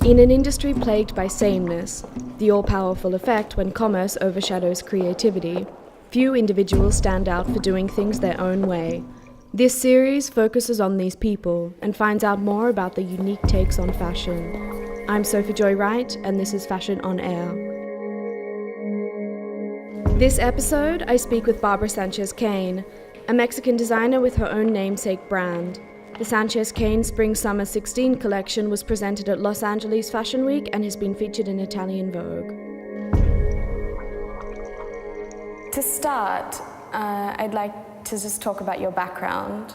In an industry plagued by sameness, the all-powerful effect when commerce overshadows creativity, few individuals stand out for doing things their own way. This series focuses on these people and finds out more about the unique takes on fashion. I'm Sophie Joy Wright, and this is Fashion on Air. This episode, I speak with Barbara Sanchez-Kane, a Mexican designer with her own namesake brand. The Sanchez-Kane Spring-Summer 16 collection was presented at Los Angeles Fashion Week and has been featured in Italian Vogue. To start, I'd like to just talk about your background.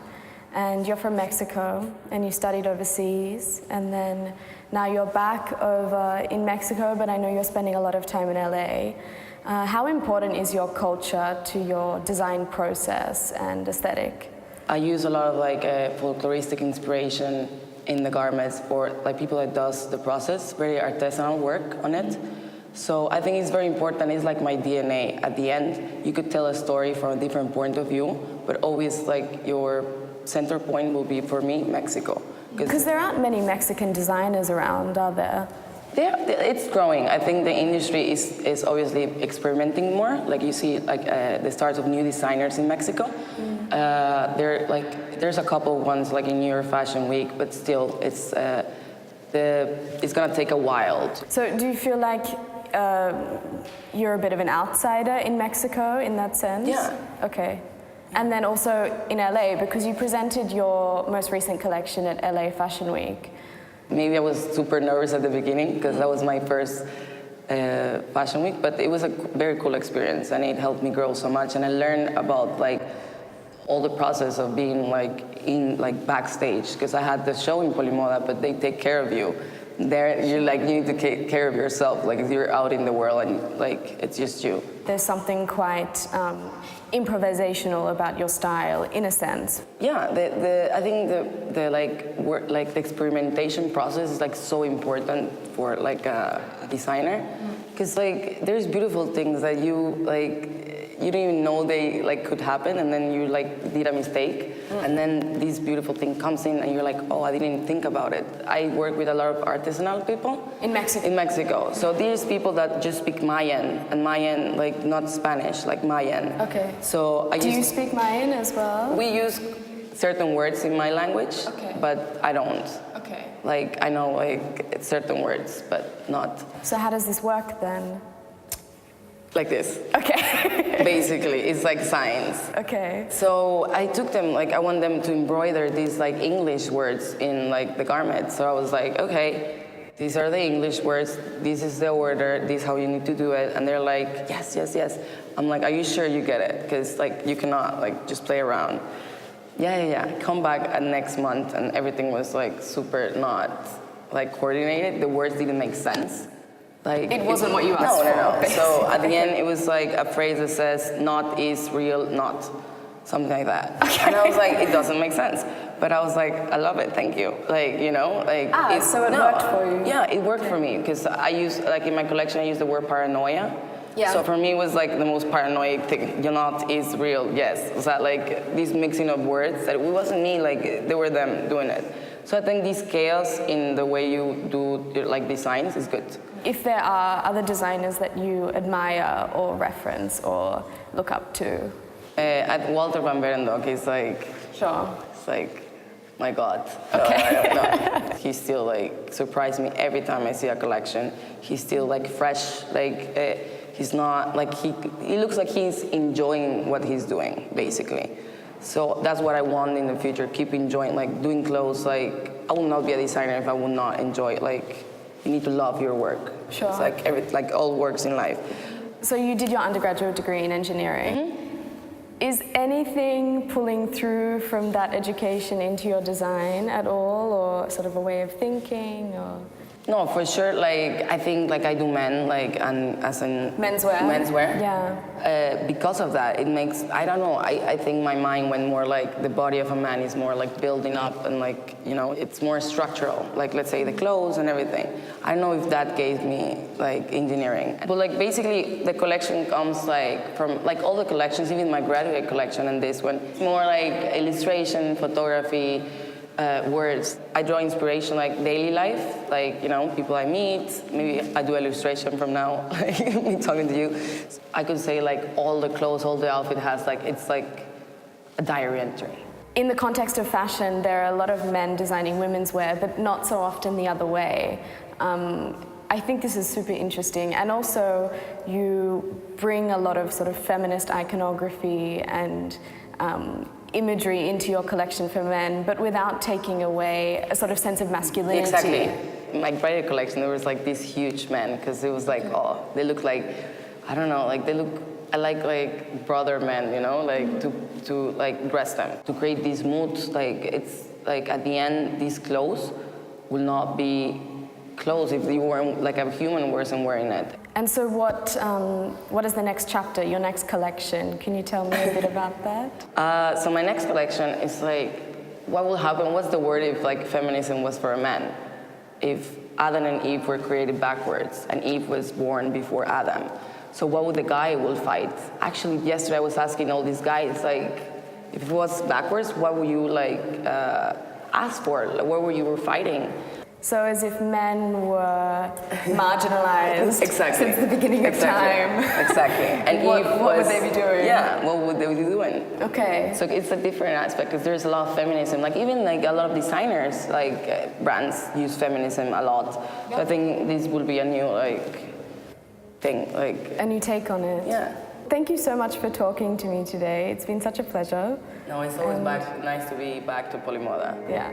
And you're from Mexico, and you studied overseas, and then now you're back over in Mexico, but I know you're spending a lot of time in LA. How important is your culture to your design process and aesthetic? I use a lot of folkloristic inspiration in the garments, or people that does the process, very artisanal work on it. So I think it's very important. It's like my DNA. At the end, you could tell a story from a different point of view, but always your center point will be, for me, Mexico. Because there aren't many Mexican designers around, are there? It's growing. I think the industry is obviously experimenting more. You see the start of new designers in Mexico. There's a couple ones in New York Fashion Week, but still it's gonna take a while. So do you feel like you're a bit of an outsider in Mexico in that sense? Yeah. Okay. And then also in LA, because you presented your most recent collection at LA Fashion Week. Maybe I was super nervous at the beginning because that was my first fashion week, but it was a very cool experience and it helped me grow so much, and I learned about all the process of being in backstage, because I had the show in Polimoda, but they take care of you. There, you need to take care of yourself. You're out in the world and it's just you. There's something quite improvisational about your style, in a sense. Yeah, I think the experimentation process is so important for a designer, because there's beautiful things that you don't even know they could happen, and then you did a mistake, and then this beautiful thing comes in, and you're oh, I didn't think about it. I work with a lot of artisanal people in Mexico. In Mexico, so there's people that just speak Mayan, and Mayan not Spanish, Mayan. Okay. So do you speak Mayan as well? We use certain words in my language, okay, but I don't. Okay. I know certain words, but not. So how does this work then? Like this. Okay. Basically, it's science. Okay. So I took them, I want them to embroider these English words in the garment. So I was okay, these are the English words, this is the order, this is how you need to do it. And they're yes, yes, yes. I'm are you sure you get it? Because you cannot just play around. Yeah. Come back next month, and everything was super not coordinated. The words didn't make sense. It wasn't what you asked for. No. So at the end, it was a phrase that says, not is real, not. Something like that. Okay. And I was it doesn't make sense. But I was I love it, thank you. So it worked for you? Yeah, it worked for me, because I use, in my collection, I use the word paranoia. Yeah. So for me, it was the most paranoid thing. Not is real, yes. Was that this mixing of words, that it wasn't me, they were them doing it. So I think this chaos in the way you do designs is good. If there are other designers that you admire or reference or look up to? Walter van Beirendonck is Sure. It's my God. Okay. He still surprised me every time I see a collection. He's still fresh. He's not he looks like he's enjoying what he's doing, basically. So that's what I want in the future. Keep enjoying doing clothes. I will not be a designer if I will not enjoy it. You need to love your work. Sure. It's all works in life. So you did your undergraduate degree in engineering. Mm-hmm. Is anything pulling through from that education into your design at all, or sort of a way of thinking, or? No, for sure. I think I do men and as in menswear. Yeah. Because of that, it makes, I don't know. I think my mind went more the body of a man is more building up, and it's more structural. Let's say the clothes and everything. I don't know if that gave me engineering. But basically the collection comes from all the collections, even my graduate collection and this one. It's more illustration, photography, words. I draw inspiration like daily life, like, you know, people I meet. Maybe I do illustration from now, me talking to you. I could say like all the clothes, all the outfit has like, it's like a diary entry. In the context of fashion, there are a lot of men designing women's wear, but not so often the other way. I think this is super interesting, and also you bring a lot of sort of feminist iconography and imagery into your collection for men, but without taking away a sort of sense of masculinity. Exactly. My bridal collection, there was like these huge men, because it was like, oh, they look like, I don't know, like they look, I like brother men, you know, like to like dress them, to create these moods. Like it's like at the end, these clothes will not be clothes if you weren't like a human wasn't wearing it. And so what is the next chapter, your next collection? Can you tell me a bit about that? So my next collection is like, what will happen, what's the word if like feminism was for a man? If Adam and Eve were created backwards and Eve was born before Adam. So what would the guy will fight? Actually, yesterday I was asking all these guys, like, if it was backwards, what would you like ask for? Like, what were you fighting? So as if men were marginalized Exactly. since the beginning of time. Exactly. And what would they be doing? Yeah, what would they be doing? Okay. So it's a different aspect, because there's a lot of feminism. Like even like a lot of designers, like brands use feminism a lot. So I think this will be a new like thing. Like a new take on it. Yeah. Thank you so much for talking to me today. It's been such a pleasure. No, it's always nice to be back to Polimoda. Yeah.